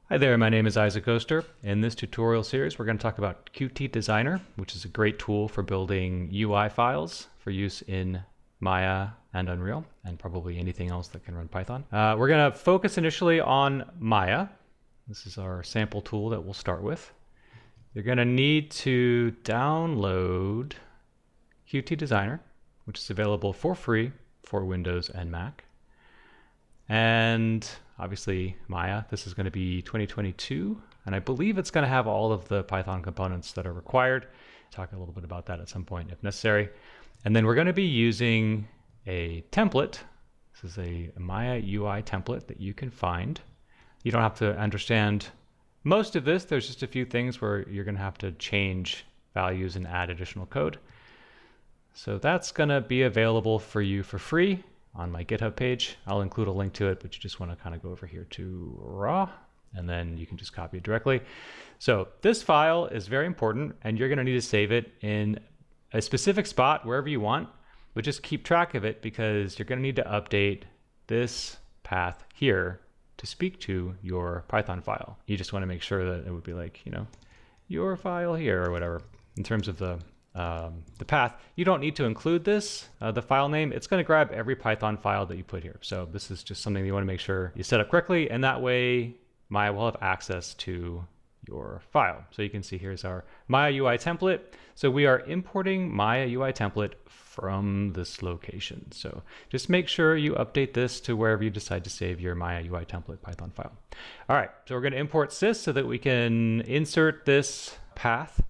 Hi there, my name is Isaac Oster. In this tutorial series, we're going to talk about Qt Designer, which is a great tool for building UI files for use in Maya and Unreal, and probably anything else that can run Python. We're going to focus initially on Maya. This is our sample tool that we'll start with. You're going to need to download Qt Designer, which is available for free for Windows and Mac. And obviously Maya, this is going to be 2022, and I believe it's going to have all of the Python components that are required. Talk a little bit about that at some point if necessary. And then we're going to be using a template. This is a Maya UI template that you can find. You don't have to understand most of this. There's just a few things where you're going to have to change values and add additional code. So that's going to be available for you for free on my GitHub page. I'll include a link to it, but you just want to kind of go over here to raw, and then you can just copy it directly. So this file is very important, and you're going to need to save it in a specific spot wherever you want, but just keep track of it because you're going to need to update this path here to speak to your Python file. You just want to make sure that it would be like, your file here or whatever in terms of the path. You don't need to include this, the file name. It's going to grab every Python file that you put here. So this is just something you want to make sure you set up correctly, and that way Maya will have access to your file. So you can see here's our Maya UI template. So we are importing Maya UI template from this location. So just make sure you update this to wherever you decide to save your Maya UI template Python file. All right, so we're going to import sys so that we can insert this path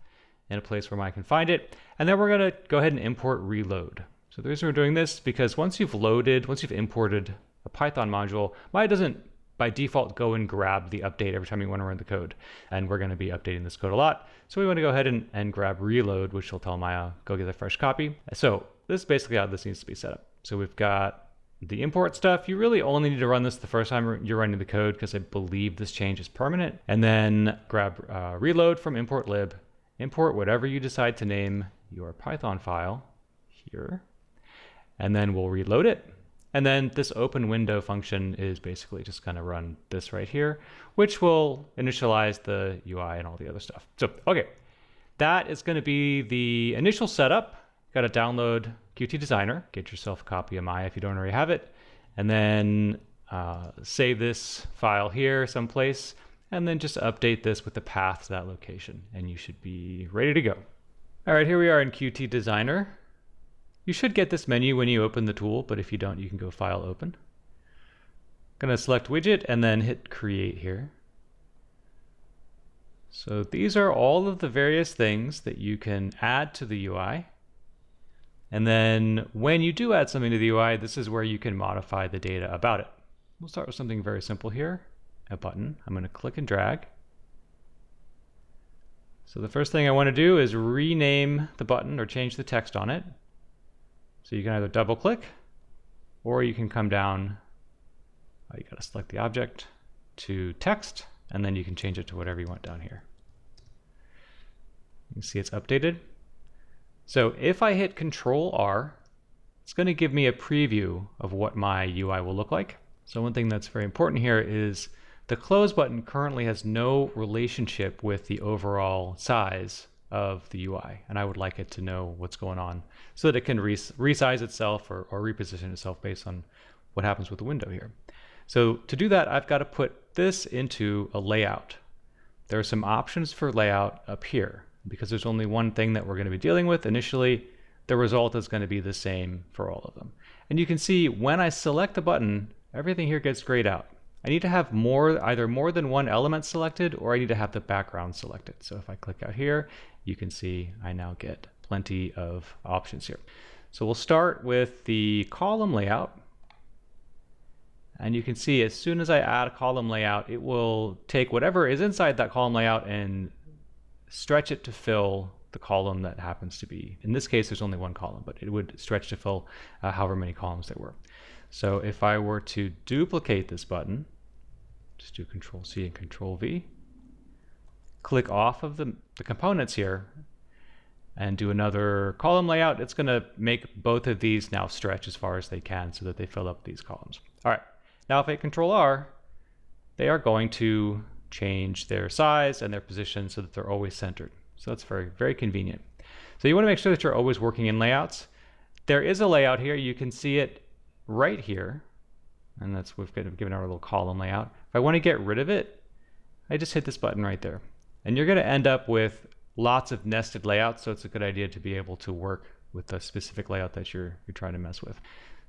in a place where Maya can find it. And then we're going to go ahead and import reload. So the reason we're doing this because once you've imported a Python module, Maya doesn't by default go and grab the update every time you want to run the code. And we're going to be updating this code a lot. So we want to go ahead and grab reload, which will tell Maya, go get a fresh copy. So this is basically how this needs to be set up. So we've got the import stuff. You really only need to run this the first time you're running the code because I believe this change is permanent. And then grab reload from import lib. Import whatever you decide to name your Python file here, and then we'll reload it. And then this open window function is basically just going to run this right here, which will initialize the UI and all the other stuff. So, okay, that is going to be the initial setup. Got to download Qt Designer, get yourself a copy of Maya if you don't already have it, and then save this file here someplace. And then just update this with the path to that location, and you should be ready to go. All right, here we are in Qt Designer. You should get this menu when you open the tool, but if you don't, you can go File, Open. Gonna select Widget and then hit Create here. So these are all of the various things that you can add to the UI. And then when you do add something to the UI, this is where you can modify the data about it. We'll start with something very simple here. A button. I'm going to click and drag. So the first thing I want to do is rename the button or change the text on it. So you can either double click or you can come down, you got to select the object to text, and then you can change it to whatever you want down here. You can see it's updated. So if I hit Control R, it's going to give me a preview of what my UI will look like. So one thing that's very important here is the close button currently has no relationship with the overall size of the UI, and I would like it to know what's going on so that it can resize itself or reposition itself based on what happens with the window here. So to do that, I've got to put this into a layout. There are some options for layout up here. Because there's only one thing that we're going to be dealing with initially, the result is going to be the same for all of them. And you can see when I select the button, everything here gets grayed out. I need to have either more than one element selected, or I need to have the background selected. So if I click out here, you can see I now get plenty of options here. So we'll start with the column layout. And you can see as soon as I add a column layout, it will take whatever is inside that column layout and stretch it to fill the column that happens to be. In this case, there's only one column, but it would stretch to fill however many columns there were. So if I were to duplicate this button, just do Control C and Control V, click off of the components here, and do another column layout, it's going to make both of these now stretch as far as they can so that they fill up these columns. All right, now if I Control R, they are going to change their size and their position so that they're always centered. So that's very, very convenient. So you want to make sure that you're always working in layouts. There is a layout here. You can see it right here. And that's, we've given our little column layout. If I want to get rid of it, I just hit this button right there. And you're going to end up with lots of nested layouts. So it's a good idea to be able to work with the specific layout that you're trying to mess with.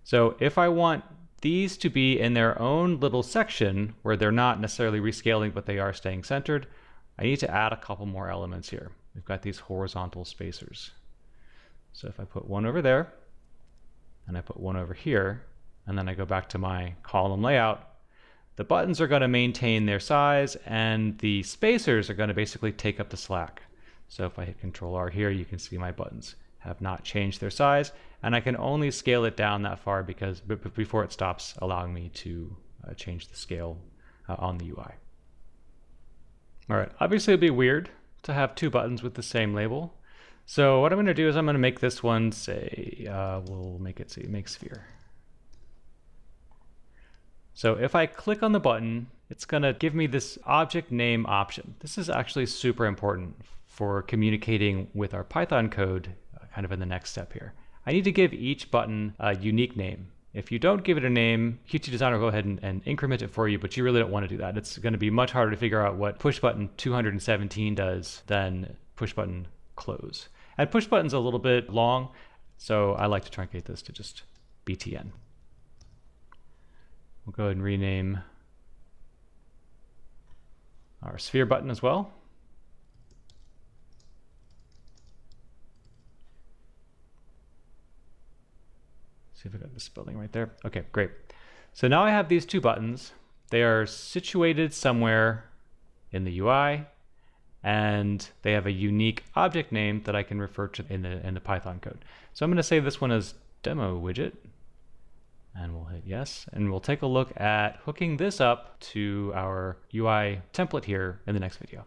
So if I want these to be in their own little section where they're not necessarily rescaling, but they are staying centered, I need to add a couple more elements here. We've got these horizontal spacers. So if I put one over there, and I put one over here, and then I go back to my column layout, the buttons are going to maintain their size, and the spacers are going to basically take up the slack. So if I hit Control R here, you can see my buttons have not changed their size, and I can only scale it down that far because before it stops allowing me to change the scale on the UI. All right, obviously it'd be weird to have two buttons with the same label. So what I'm going to do is I'm going to make this one say, we'll make it say make sphere. So if I click on the button, it's going to give me this object name option. This is actually super important for communicating with our Python code kind of in the next step here. I need to give each button a unique name. If you don't give it a name, Qt Designer will go ahead and increment it for you, but you really don't want to do that. It's going to be much harder to figure out what push button 217 does than push button close. And push button's a little bit long, so I like to truncate this to just btn. We'll go ahead and rename our sphere button as well. See if I got the spelling right there. Okay, great. So now I have these two buttons. They are situated somewhere in the UI, and they have a unique object name that I can refer to in the Python code. So I'm going to save this one as demo widget, and we'll hit yes, and we'll take a look at hooking this up to our UI template here in the next video.